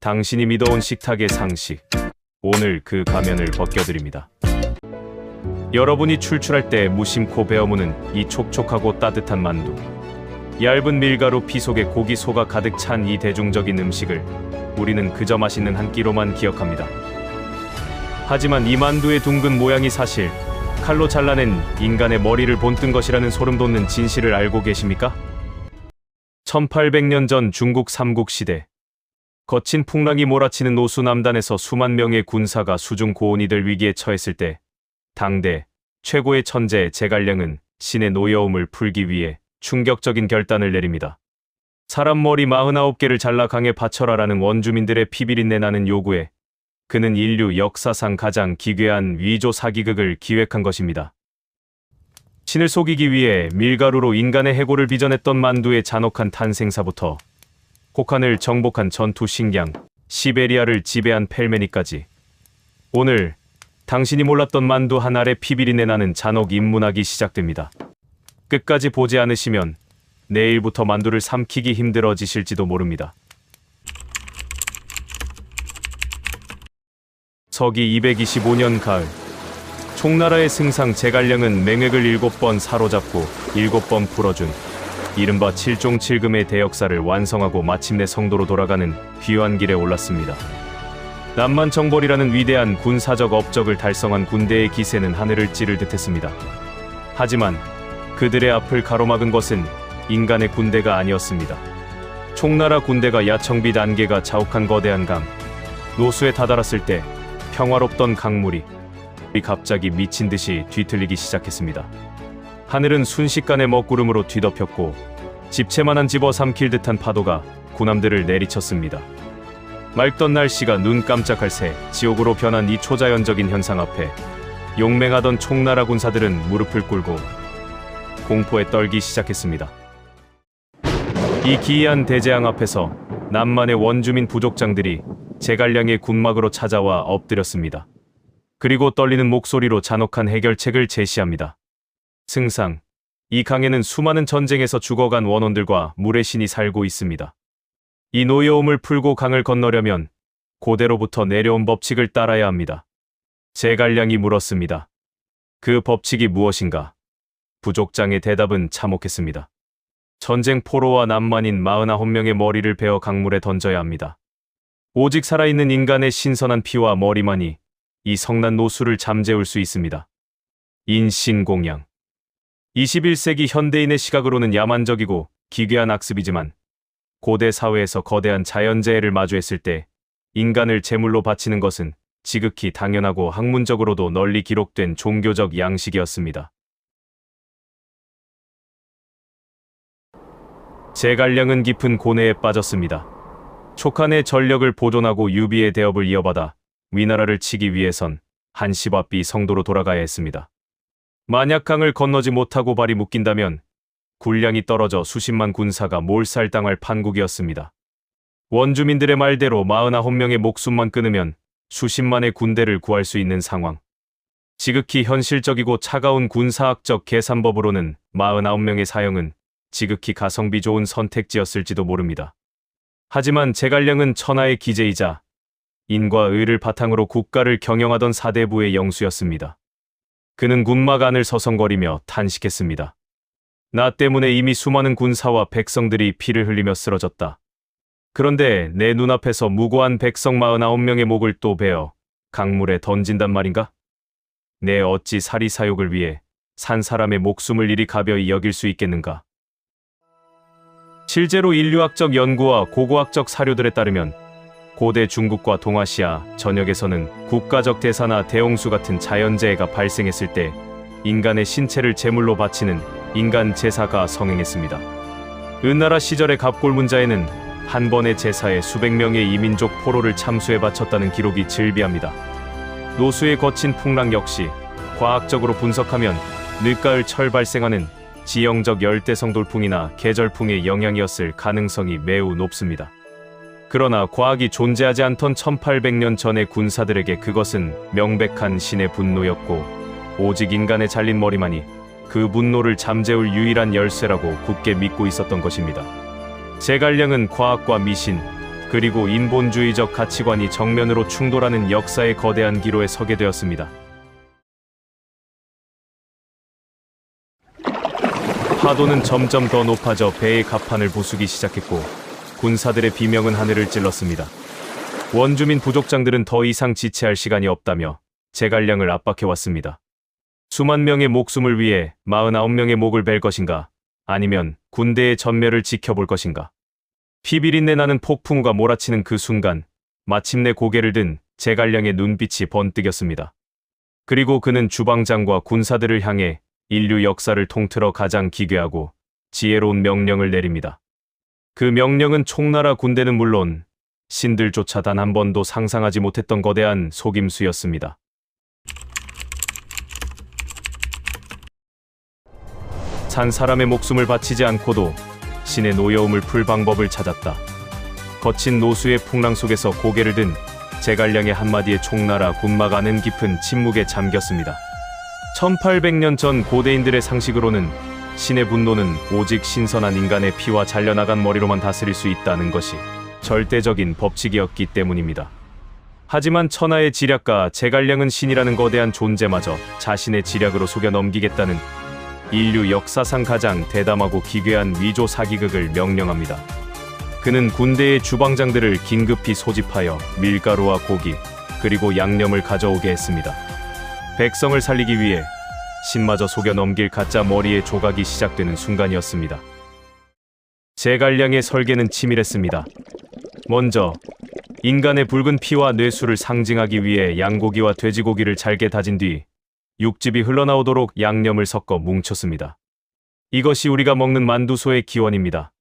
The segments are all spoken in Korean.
당신이 믿어온 식탁의 상식. 오늘 그 가면을 벗겨드립니다. 여러분이 출출할 때 무심코 베어무는 이 촉촉하고 따뜻한 만두. 얇은 밀가루 피 속에 고기 소가 가득 찬 이 대중적인 음식을 우리는 그저 맛있는 한 끼로만 기억합니다. 하지만 이 만두의 둥근 모양이 사실 칼로 잘라낸 인간의 머리를 본뜬 것이라는 소름 돋는 진실을 알고 계십니까? 1800년 전 중국 삼국시대, 거친 풍랑이 몰아치는 노수 남단에서 수만 명의 군사가 수중 고온이 될 위기에 처했을 때 당대 최고의 천재 제갈량은 신의 노여움을 풀기 위해 충격적인 결단을 내립니다. 사람 머리 49개를 잘라 강에 바쳐라라는 원주민들의 피비린내 나는 요구에 그는 인류 역사상 가장 기괴한 위조 사기극을 기획한 것입니다. 신을 속이기 위해 밀가루로 인간의 해골을 빚어냈던 만두의 잔혹한 탄생사부터 혹한을 정복한 전투 식량, 시베리아를 지배한 펠메니까지, 오늘 당신이 몰랐던 만두 한 알의 피비린내 나는 잔혹 입문학이 시작됩니다. 끝까지 보지 않으시면 내일부터 만두를 삼키기 힘들어지실지도 모릅니다. 서기 225년 가을, 총나라의 승상 제갈량은 맹획을 7번 사로잡고 7번 풀어준 이른바 7종 7금의 대역사를 완성하고 마침내 성도로 돌아가는 귀환 길에 올랐습니다. 남만정벌이라는 위대한 군사적 업적을 달성한 군대의 기세는 하늘을 찌를 듯했습니다. 하지만 그들의 앞을 가로막은 것은 인간의 군대가 아니었습니다. 총나라 군대가 야청비 단계가 자욱한 거대한 강, 노수에 다다랐을 때 평화롭던 강물이 갑자기 미친 듯이 뒤틀리기 시작했습니다. 하늘은 순식간에 먹구름으로 뒤덮였고 집채만한 집어삼킬 듯한 파도가 군함들을 내리쳤습니다. 맑던 날씨가 눈 깜짝할 새 지옥으로 변한 이 초자연적인 현상 앞에 용맹하던 총나라 군사들은 무릎을 꿇고 공포에 떨기 시작했습니다. 이 기이한 대재앙 앞에서 남만의 원주민 부족장들이 제갈량의 군막으로 찾아와 엎드렸습니다. 그리고 떨리는 목소리로 잔혹한 해결책을 제시합니다. 승상, 이 강에는 수많은 전쟁에서 죽어간 원혼들과 물의 신이 살고 있습니다. 이 노여움을 풀고 강을 건너려면 고대로부터 내려온 법칙을 따라야 합니다. 제갈량이 물었습니다. 그 법칙이 무엇인가? 부족장의 대답은 참혹했습니다. 전쟁 포로와 남만인 49명의 머리를 베어 강물에 던져야 합니다. 오직 살아있는 인간의 신선한 피와 머리만이 이 성난 노수를 잠재울 수 있습니다. 인신공양. 21세기 현대인의 시각으로는 야만적이고 기괴한 악습이지만 고대 사회에서 거대한 자연재해를 마주했을 때 인간을 제물로 바치는 것은 지극히 당연하고 학문적으로도 널리 기록된 종교적 양식이었습니다. 제갈량은 깊은 고뇌에 빠졌습니다. 촉한의 전력을 보존하고 유비의 대업을 이어받아 위나라를 치기 위해선 한시바삐 성도로 돌아가야 했습니다. 만약 강을 건너지 못하고 발이 묶인다면 군량이 떨어져 수십만 군사가 몰살당할 판국이었습니다. 원주민들의 말대로 49명의 목숨만 끊으면 수십만의 군대를 구할 수 있는 상황. 지극히 현실적이고 차가운 군사학적 계산법으로는 49명의 사형은 지극히 가성비 좋은 선택지였을지도 모릅니다. 하지만 제갈량은 천하의 기재이자 인과 의를 바탕으로 국가를 경영하던 사대부의 영수였습니다. 그는 군막 안을 서성거리며 탄식했습니다. 나 때문에 이미 수많은 군사와 백성들이 피를 흘리며 쓰러졌다. 그런데 내 눈앞에서 무고한 백성 49명의 목을 또 베어 강물에 던진단 말인가? 내 어찌 사리사욕을 위해 산 사람의 목숨을 이리 가벼이 여길 수 있겠는가? 실제로 인류학적 연구와 고고학적 사료들에 따르면 고대 중국과 동아시아 전역에서는 국가적 대사나 대홍수 같은 자연재해가 발생했을 때 인간의 신체를 제물로 바치는 인간 제사가 성행했습니다. 은나라 시절의 갑골문자에는 한 번의 제사에 수백 명의 이민족 포로를 참수해 바쳤다는 기록이 즐비합니다. 노수의 거친 풍랑 역시 과학적으로 분석하면 늦가을 철 발생하는 지형적 열대성 돌풍이나 계절풍의 영향이었을 가능성이 매우 높습니다. 그러나 과학이 존재하지 않던 1800년 전의 군사들에게 그것은 명백한 신의 분노였고 오직 인간의 잘린 머리만이 그 분노를 잠재울 유일한 열쇠라고 굳게 믿고 있었던 것입니다. 제갈량은 과학과 미신, 그리고 인본주의적 가치관이 정면으로 충돌하는 역사의 거대한 기로에 서게 되었습니다. 파도는 점점 더 높아져 배의 갑판을 부수기 시작했고 군사들의 비명은 하늘을 찔렀습니다. 원주민 부족장들은 더 이상 지체할 시간이 없다며 제갈량을 압박해왔습니다. 수만 명의 목숨을 위해 49명의 목을 벨 것인가, 아니면 군대의 전멸을 지켜볼 것인가. 피비린내 나는 폭풍우가 몰아치는 그 순간 마침내 고개를 든 제갈량의 눈빛이 번뜩였습니다. 그리고 그는 주방장과 군사들을 향해 인류 역사를 통틀어 가장 기괴하고 지혜로운 명령을 내립니다. 그 명령은 총나라 군대는 물론 신들조차 단 한 번도 상상하지 못했던 거대한 속임수였습니다. 산 사람의 목숨을 바치지 않고도 신의 노여움을 풀 방법을 찾았다. 거친 노수의 풍랑 속에서 고개를 든 제갈량의 한마디에 총나라 군마가 아는 깊은 침묵에 잠겼습니다. 1800년 전 고대인들의 상식으로는 신의 분노는 오직 신선한 인간의 피와 잘려나간 머리로만 다스릴 수 있다는 것이 절대적인 법칙이었기 때문입니다. 하지만 천하의 지략가 제갈량은 신이라는 거대한 존재마저 자신의 지략으로 속여 넘기겠다는 인류 역사상 가장 대담하고 기괴한 위조 사기극을 명령합니다. 그는 군대의 주방장들을 긴급히 소집하여 밀가루와 고기, 그리고 양념을 가져오게 했습니다. 백성을 살리기 위해 신마저 속여 넘길 가짜 머리의 조각이 시작되는 순간이었습니다. 제갈량의 설계는 치밀했습니다. 먼저 인간의 붉은 피와 뇌수를 상징하기 위해 양고기와 돼지고기를 잘게 다진 뒤 육즙이 흘러나오도록 양념을 섞어 뭉쳤습니다. 이것이 우리가 먹는 만두소의 기원입니다.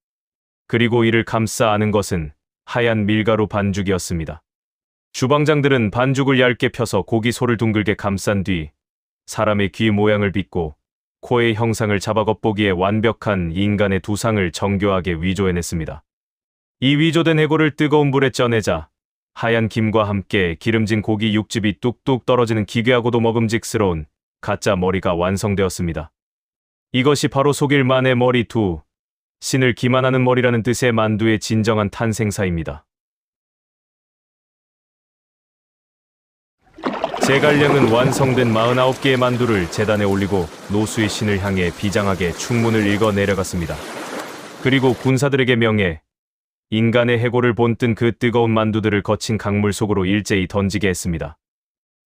그리고 이를 감싸 안은 것은 하얀 밀가루 반죽이었습니다. 주방장들은 반죽을 얇게 펴서 고기소를 둥글게 감싼 뒤 사람의 귀 모양을 빚고 코의 형상을 잡아 겉보기에 완벽한 인간의 두상을 정교하게 위조해냈습니다. 이 위조된 해골을 뜨거운 불에 쪄내자 하얀 김과 함께 기름진 고기 육즙이 뚝뚝 떨어지는 기괴하고도 먹음직스러운 가짜 머리가 완성되었습니다. 이것이 바로 속일만의 머리 두, 신을 기만하는 머리라는 뜻의 만두의 진정한 탄생사입니다. 제갈량은 완성된 49개의 만두를 제단에 올리고 노수의 신을 향해 비장하게 충문을 읽어 내려갔습니다. 그리고 군사들에게 명해 인간의 해골을 본뜬 그 뜨거운 만두들을 거친 강물 속으로 일제히 던지게 했습니다.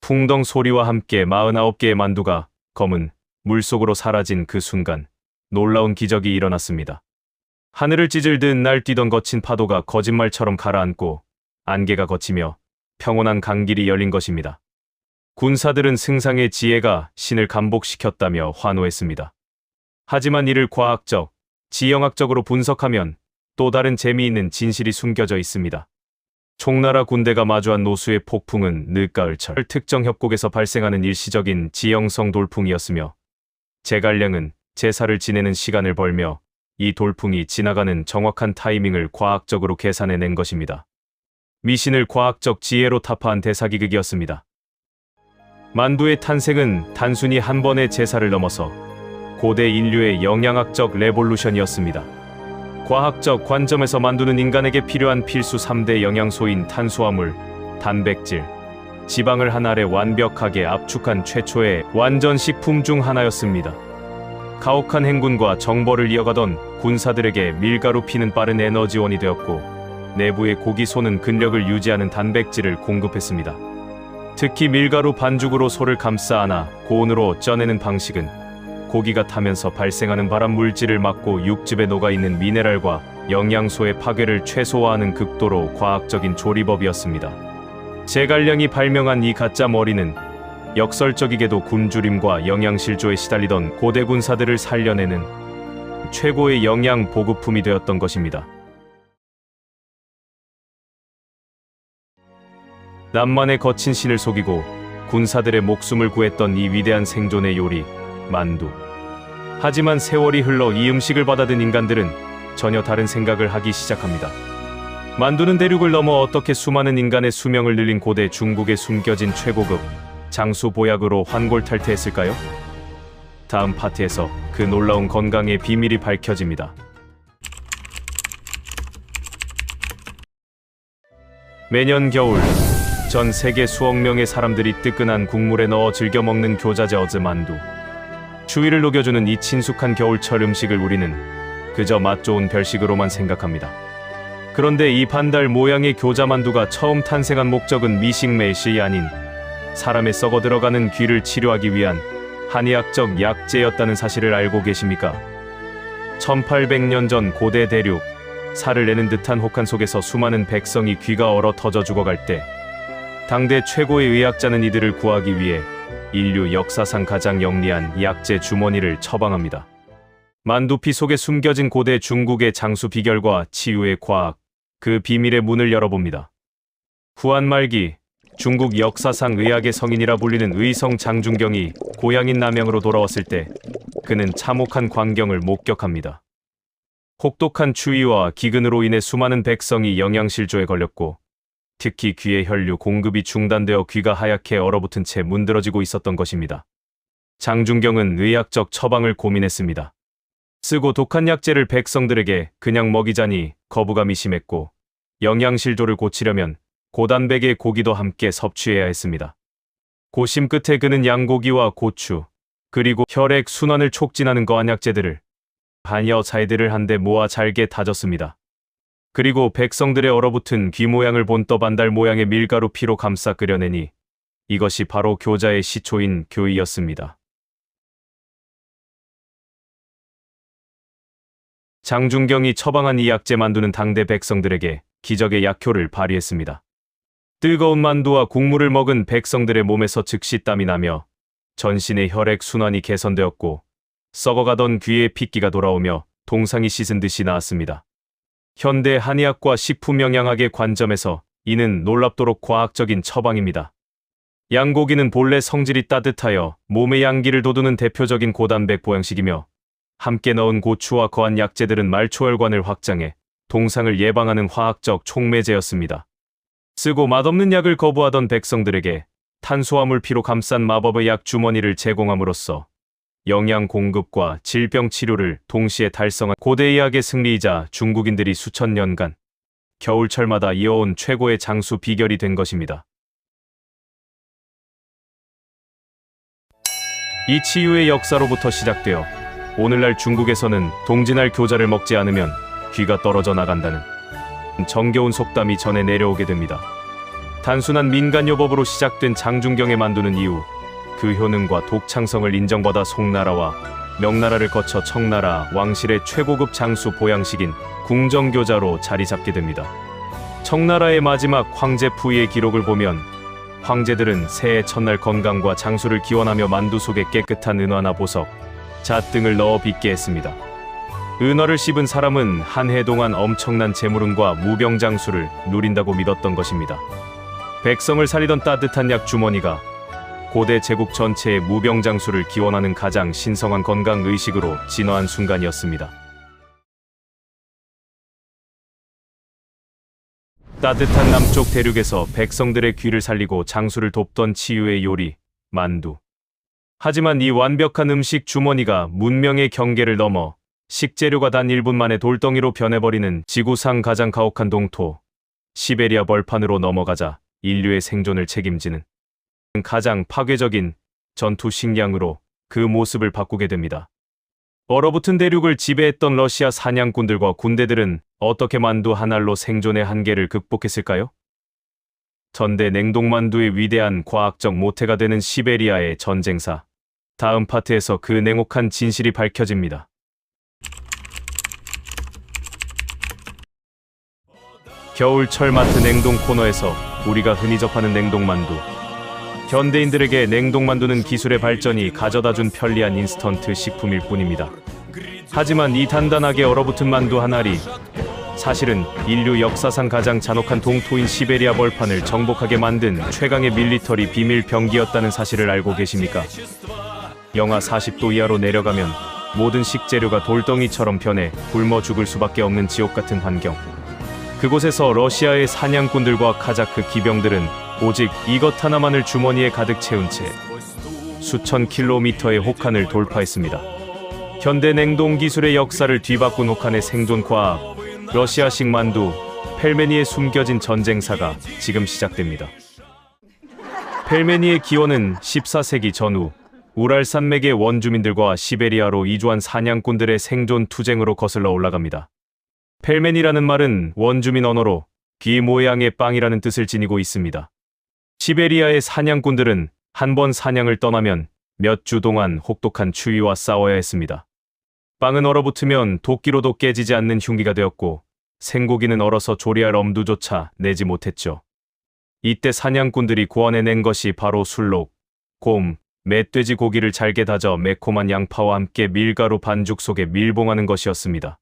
풍덩 소리와 함께 49개의 만두가 검은 물속으로 사라진 그 순간 놀라운 기적이 일어났습니다. 하늘을 찢을듯 날뛰던 거친 파도가 거짓말처럼 가라앉고 안개가 걷히며 평온한 강길이 열린 것입니다. 군사들은 승상의 지혜가 신을 감복시켰다며 환호했습니다. 하지만 이를 과학적, 지형학적으로 분석하면 또 다른 재미있는 진실이 숨겨져 있습니다. 총나라 군대가 마주한 노수의 폭풍은 늦가을철 특정 협곡에서 발생하는 일시적인 지형성 돌풍이었으며 제갈량은 제사를 지내는 시간을 벌며 이 돌풍이 지나가는 정확한 타이밍을 과학적으로 계산해낸 것입니다. 미신을 과학적 지혜로 타파한 대사기극이었습니다. 만두의 탄생은 단순히 한 번의 제사를 넘어서 고대 인류의 영양학적 레볼루션이었습니다. 과학적 관점에서 만두는 인간에게 필요한 필수 3대 영양소인 탄수화물, 단백질, 지방을 한 알에 완벽하게 압축한 최초의 완전 식품 중 하나였습니다. 가혹한 행군과 정벌을 이어가던 군사들에게 밀가루 피는 빠른 에너지원이 되었고 내부의 고기소는 근력을 유지하는 단백질을 공급했습니다. 특히 밀가루 반죽으로 소를 감싸 안아 고온으로 쪄내는 방식은 고기가 타면서 발생하는 발암 물질을 막고 육즙에 녹아있는 미네랄과 영양소의 파괴를 최소화하는 극도로 과학적인 조리법이었습니다. 제갈량이 발명한 이 가짜 머리는 역설적이게도 굶주림과 영양실조에 시달리던 고대 군사들을 살려내는 최고의 영양 보급품이 되었던 것입니다. 남만의 거친 신을 속이고 군사들의 목숨을 구했던 이 위대한 생존의 요리, 만두. 하지만 세월이 흘러 이 음식을 받아든 인간들은 전혀 다른 생각을 하기 시작합니다. 만두는 대륙을 넘어 어떻게 수많은 인간의 수명을 늘린 고대 중국에 숨겨진 최고급 장수 보약으로 환골탈태했을까요? 다음 파트에서 그 놀라운 건강의 비밀이 밝혀집니다. 매년 겨울 전 세계 수억 명의 사람들이 뜨끈한 국물에 넣어 즐겨 먹는 교자재 어즈 만두. 추위를 녹여주는 이 친숙한 겨울철 음식을 우리는 그저 맛 좋은 별식으로만 생각합니다. 그런데 이 반달 모양의 교자만두가 처음 탄생한 목적은 미식매실이 아닌 사람의 썩어 들어가는 귀를 치료하기 위한 한의학적 약재였다는 사실을 알고 계십니까? 1800년 전 고대 대륙, 살을 내는 듯한 혹한 속에서 수많은 백성이 귀가 얼어 터져 죽어갈 때 당대 최고의 의학자는 이들을 구하기 위해 인류 역사상 가장 영리한 약재 주머니를 처방합니다. 만두피 속에 숨겨진 고대 중국의 장수 비결과 치유의 과학, 그 비밀의 문을 열어봅니다. 후한 말기, 중국 역사상 의학의 성인이라 불리는 의성 장준경이 고향인 남양으로 돌아왔을 때 그는 참혹한 광경을 목격합니다. 혹독한 추위와 기근으로 인해 수많은 백성이 영양실조에 걸렸고 특히 귀의 혈류 공급이 중단되어 귀가 하얗게 얼어붙은 채 문드러지고 있었던 것입니다. 장준경은 의학적 처방을 고민했습니다. 쓰고 독한 약재를 백성들에게 그냥 먹이자니 거부감이 심했고 영양실조를 고치려면 고단백의 고기도 함께 섭취해야 했습니다. 고심 끝에 그는 양고기와 고추, 그리고 혈액 순환을 촉진하는 거한 약재들을 한여 사이들을 한데 모아 잘게 다졌습니다. 그리고 백성들의 얼어붙은 귀 모양을 본 떠반달 모양의 밀가루 피로 감싸 끓여내니 이것이 바로 교자의 시초인 교이였습니다. 장준경이 처방한 이 약재 만두는 당대 백성들에게 기적의 약효를 발휘했습니다. 뜨거운 만두와 국물을 먹은 백성들의 몸에서 즉시 땀이 나며 전신의 혈액 순환이 개선되었고 썩어가던 귀에 핏기가 돌아오며 동상이 씻은 듯이 나았습니다. 현대 한의학과 식품영양학의 관점에서 이는 놀랍도록 과학적인 처방입니다. 양고기는 본래 성질이 따뜻하여 몸의 양기를 돋우는 대표적인 고단백 보양식이며 함께 넣은 고추와 거한 약재들은 말초혈관을 확장해 동상을 예방하는 화학적 촉매제였습니다. 쓰고 맛없는 약을 거부하던 백성들에게 탄수화물 피로 감싼 마법의 약 주머니를 제공함으로써 영양 공급과 질병 치료를 동시에 달성한 고대의학의 승리이자 중국인들이 수천 년간 겨울철마다 이어온 최고의 장수 비결이 된 것입니다. 이 치유의 역사로부터 시작되어 오늘날 중국에서는 동지날 교자를 먹지 않으면 귀가 떨어져 나간다는 정겨운 속담이 전해 내려오게 됩니다. 단순한 민간요법으로 시작된 장준경의 만두는 이후 그 효능과 독창성을 인정받아 송나라와 명나라를 거쳐 청나라 왕실의 최고급 장수 보양식인 궁정교자로 자리 잡게 됩니다. 청나라의 마지막 황제 푸이의 기록을 보면 황제들은 새해 첫날 건강과 장수를 기원하며 만두 속에 깨끗한 은화나 보석, 잣 등을 넣어 빚게 했습니다. 은화를 씹은 사람은 한 해 동안 엄청난 재물운과 무병장수를 누린다고 믿었던 것입니다. 백성을 살리던 따뜻한 약 주머니가 고대 제국 전체의 무병장수를 기원하는 가장 신성한 건강 의식으로 진화한 순간이었습니다. 따뜻한 남쪽 대륙에서 백성들의 귀를 살리고 장수를 돕던 치유의 요리, 만두. 하지만 이 완벽한 음식 주머니가 문명의 경계를 넘어 식재료가 단 1분 만에 돌덩이로 변해버리는 지구상 가장 가혹한 동토, 시베리아 벌판으로 넘어가자 인류의 생존을 책임지는 가장 파괴적인 전투 식량으로 그 모습을 바꾸게 됩니다. 얼어붙은 대륙을 지배했던 러시아 사냥꾼들과 군대들은 어떻게 만두 한 알로 생존의 한계를 극복했을까요? 전대 냉동만두의 위대한 과학적 모태가 되는 시베리아의 전쟁사. 다음 파트에서 그 냉혹한 진실이 밝혀집니다. 겨울철 마트 냉동 코너에서 우리가 흔히 접하는 냉동만두. 현대인들에게 냉동만두는 기술의 발전이 가져다준 편리한 인스턴트 식품일 뿐입니다. 하지만 이 단단하게 얼어붙은 만두 한 알이 사실은 인류 역사상 가장 잔혹한 동토인 시베리아 벌판을 정복하게 만든 최강의 밀리터리 비밀 병기였다는 사실을 알고 계십니까? 영하 40도 이하로 내려가면 모든 식재료가 돌덩이처럼 변해 굶어 죽을 수밖에 없는 지옥 같은 환경. 그곳에서 러시아의 사냥꾼들과 카자크 기병들은 오직 이것 하나만을 주머니에 가득 채운 채 수천 킬로미터의 혹한을 돌파했습니다. 현대 냉동 기술의 역사를 뒤바꾼 혹한의 생존 과학, 러시아식 만두, 펠메니의 숨겨진 전쟁사가 지금 시작됩니다. 펠메니의 기원은 14세기 전후 우랄 산맥의 원주민들과 시베리아로 이주한 사냥꾼들의 생존 투쟁으로 거슬러 올라갑니다. 펠메니라는 말은 원주민 언어로 귀 모양의 빵이라는 뜻을 지니고 있습니다. 시베리아의 사냥꾼들은 한 번 사냥을 떠나면 몇 주 동안 혹독한 추위와 싸워야 했습니다. 빵은 얼어붙으면 도끼로도 깨지지 않는 흉기가 되었고 생고기는 얼어서 조리할 엄두조차 내지 못했죠. 이때 사냥꾼들이 구원해낸 것이 바로 술록, 곰, 멧돼지 고기를 잘게 다져 매콤한 양파와 함께 밀가루 반죽 속에 밀봉하는 것이었습니다.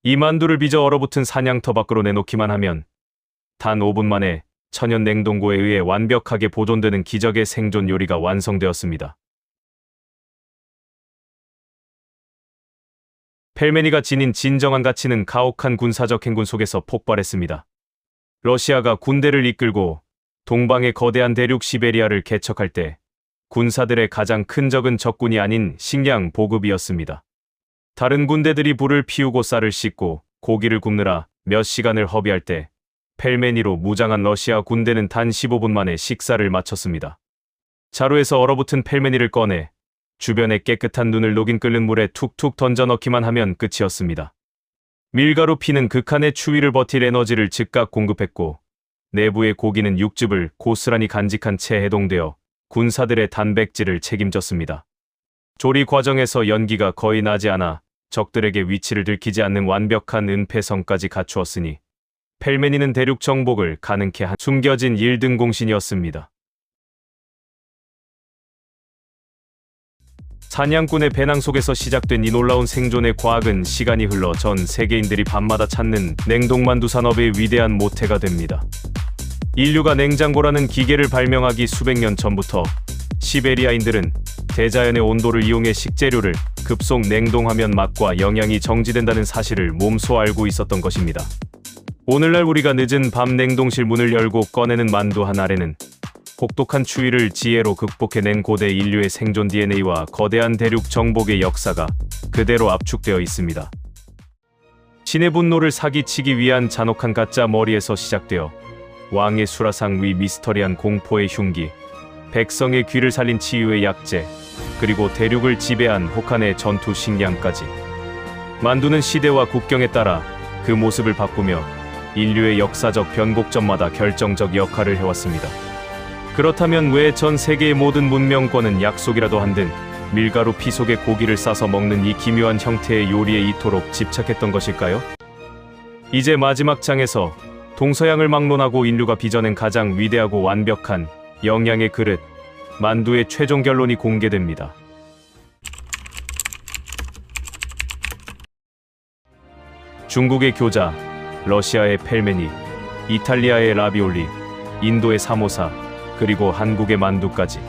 이 만두를 빚어 얼어붙은 사냥터 밖으로 내놓기만 하면 단 5분 만에 천연 냉동고에 의해 완벽하게 보존되는 기적의 생존 요리가 완성되었습니다. 펠메니가 지닌 진정한 가치는 가혹한 군사적 행군 속에서 폭발했습니다. 러시아가 군대를 이끌고 동방의 거대한 대륙 시베리아를 개척할 때 군사들의 가장 큰 적은 적군이 아닌 식량 보급이었습니다. 다른 군대들이 불을 피우고 쌀을 씻고 고기를 굽느라 몇 시간을 허비할 때 펠메니로 무장한 러시아 군대는 단 15분 만에 식사를 마쳤습니다. 자루에서 얼어붙은 펠메니를 꺼내 주변에 깨끗한 눈을 녹인 끓는 물에 툭툭 던져 넣기만 하면 끝이었습니다. 밀가루 피는 극한의 추위를 버틸 에너지를 즉각 공급했고 내부의 고기는 육즙을 고스란히 간직한 채 해동되어 군사들의 단백질을 책임졌습니다. 조리 과정에서 연기가 거의 나지 않아 적들에게 위치를 들키지 않는 완벽한 은폐성까지 갖추었으니 펠메니는 대륙 정복을 가능케 한 숨겨진 1등 공신이었습니다. 사냥꾼의 배낭 속에서 시작된 이 놀라운 생존의 과학은 시간이 흘러 전 세계인들이 밤마다 찾는 냉동만두 산업의 위대한 모태가 됩니다. 인류가 냉장고라는 기계를 발명하기 수백 년 전부터 시베리아인들은 대자연의 온도를 이용해 식재료를 급속 냉동하면 맛과 영양이 정지된다는 사실을 몸소 알고 있었던 것입니다. 오늘날 우리가 늦은 밤 냉동실 문을 열고 꺼내는 만두 한 알에는 혹독한 추위를 지혜로 극복해낸 고대 인류의 생존 DNA와 거대한 대륙 정복의 역사가 그대로 압축되어 있습니다. 신의 분노를 사기치기 위한 잔혹한 가짜 머리에서 시작되어 왕의 수라상 위 미스터리한 공포의 흉기, 백성의 귀를 살린 치유의 약재, 그리고 대륙을 지배한 혹한의 전투 식량까지. 만두는 시대와 국경에 따라 그 모습을 바꾸며 인류의 역사적 변곡점마다 결정적 역할을 해왔습니다. 그렇다면 왜 전 세계의 모든 문명권은 약속이라도 한 듯 밀가루 피 속에 고기를 싸서 먹는 이 기묘한 형태의 요리에 이토록 집착했던 것일까요? 이제 마지막 장에서 동서양을 막론하고 인류가 빚어낸 가장 위대하고 완벽한 영양의 그릇, 만두의 최종 결론이 공개됩니다. 중국의 교자, 러시아의 펠메니, 이탈리아의 라비올리, 인도의 사모사, 그리고 한국의 만두까지.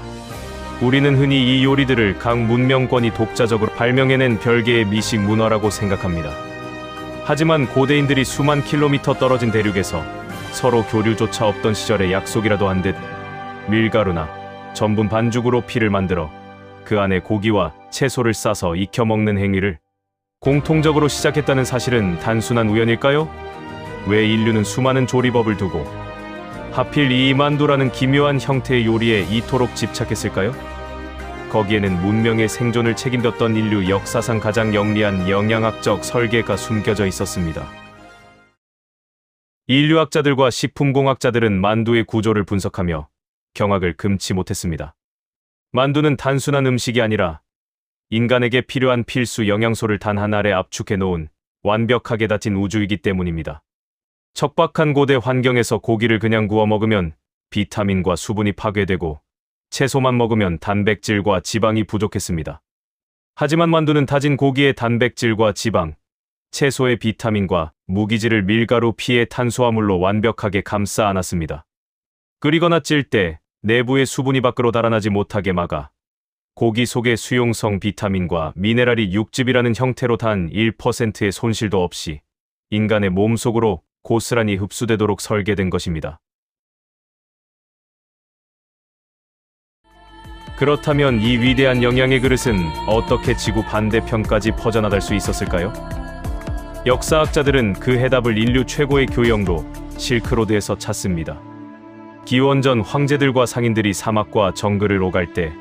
우리는 흔히 이 요리들을 각 문명권이 독자적으로 발명해낸 별개의 미식 문화라고 생각합니다. 하지만 고대인들이 수만 킬로미터 떨어진 대륙에서 서로 교류조차 없던 시절의 약속이라도 한 듯 밀가루나 전분 반죽으로 피를 만들어 그 안에 고기와 채소를 싸서 익혀 먹는 행위를 공통적으로 시작했다는 사실은 단순한 우연일까요? 왜 인류는 수많은 조리법을 두고 하필 이 만두라는 기묘한 형태의 요리에 이토록 집착했을까요? 거기에는 문명의 생존을 책임졌던 인류 역사상 가장 영리한 영양학적 설계가 숨겨져 있었습니다. 인류학자들과 식품공학자들은 만두의 구조를 분석하며 경악을 금치 못했습니다. 만두는 단순한 음식이 아니라 인간에게 필요한 필수 영양소를 단 한 알에 압축해 놓은 완벽하게 다진 우주이기 때문입니다. 척박한 고대 환경에서 고기를 그냥 구워 먹으면 비타민과 수분이 파괴되고 채소만 먹으면 단백질과 지방이 부족했습니다. 하지만 만두는 다진 고기의 단백질과 지방, 채소의 비타민과 무기질을 밀가루 피의 탄수화물로 완벽하게 감싸 안았습니다. 끓이거나 찔 때 내부의 수분이 밖으로 달아나지 못하게 막아 고기 속의 수용성 비타민과 미네랄이 육즙이라는 형태로 단 1%의 손실도 없이 인간의 몸속으로 고스란히 흡수되도록 설계된 것입니다. 그렇다면 이 위대한 영양의 그릇은 어떻게 지구 반대편까지 퍼져나갈 수 있었을까요? 역사학자들은 그 해답을 인류 최고의 교역로 실크로드에서 찾습니다. 기원전 황제들과 상인들이 사막과 정글을 오갈 때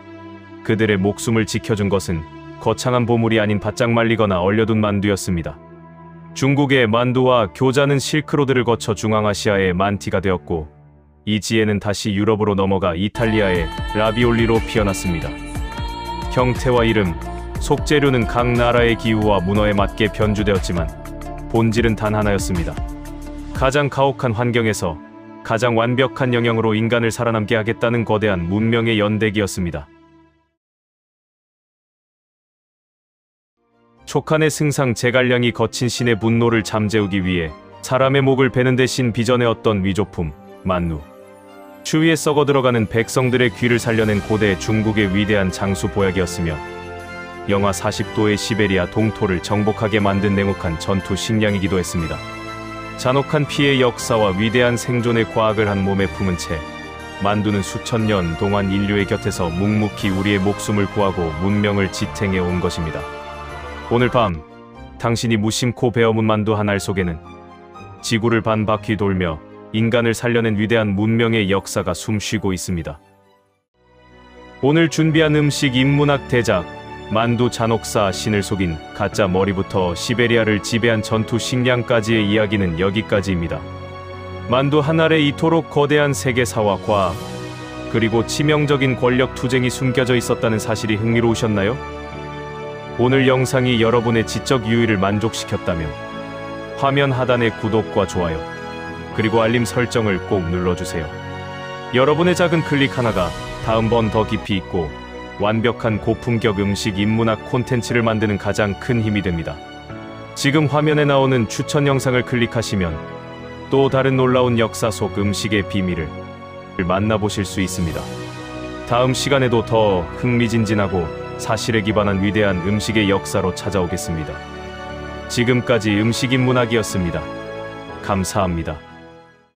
그들의 목숨을 지켜준 것은 거창한 보물이 아닌 바짝 말리거나 얼려둔 만두였습니다. 중국의 만두와 교자는 실크로드를 거쳐 중앙아시아의 만티가 되었고, 이 지혜는 다시 유럽으로 넘어가 이탈리아의 라비올리로 피어났습니다. 형태와 이름, 속재료는 각 나라의 기후와 문화에 맞게 변주되었지만 본질은 단 하나였습니다. 가장 가혹한 환경에서 가장 완벽한 영양으로 인간을 살아남게 하겠다는 거대한 문명의 연대기였습니다. 촉한의 승상 제갈량이 거친 신의 분노를 잠재우기 위해 사람의 목을 베는 대신 빚어내었던 위조품 만누. 추위에 썩어 들어가는 백성들의 귀를 살려낸 고대 중국의 위대한 장수 보약이었으며 영하 40도의 시베리아 동토를 정복하게 만든 냉혹한 전투 식량이기도 했습니다. 잔혹한 피해의 역사와 위대한 생존의 과학을 한 몸에 품은 채 만두는 수천 년 동안 인류의 곁에서 묵묵히 우리의 목숨을 구하고 문명을 지탱해 온 것입니다. 오늘 밤 당신이 무심코 베어문 만두 한 알 속에는 지구를 반바퀴 돌며 인간을 살려낸 위대한 문명의 역사가 숨쉬고 있습니다. 오늘 준비한 음식 인문학 대작 만두 잔혹사 신을 속인 가짜 머리부터 시베리아를 지배한 전투 식량까지의 이야기는 여기까지입니다. 만두 한 알에 이토록 거대한 세계사와 과학, 그리고 치명적인 권력 투쟁이 숨겨져 있었다는 사실이 흥미로우셨나요? 오늘 영상이 여러분의 지적 유희를 만족시켰다면 화면 하단의 구독과 좋아요, 그리고 알림 설정을 꼭 눌러주세요. 여러분의 작은 클릭 하나가 다음번 더 깊이 있고 완벽한 고품격 음식 인문학 콘텐츠를 만드는 가장 큰 힘이 됩니다. 지금 화면에 나오는 추천 영상을 클릭하시면 또 다른 놀라운 역사 속 음식의 비밀을 만나보실 수 있습니다. 다음 시간에도 더 흥미진진하고 사실에 기반한 위대한 음식의 역사로 찾아오겠습니다. 지금까지 음식 인문학이었습니다. 감사합니다.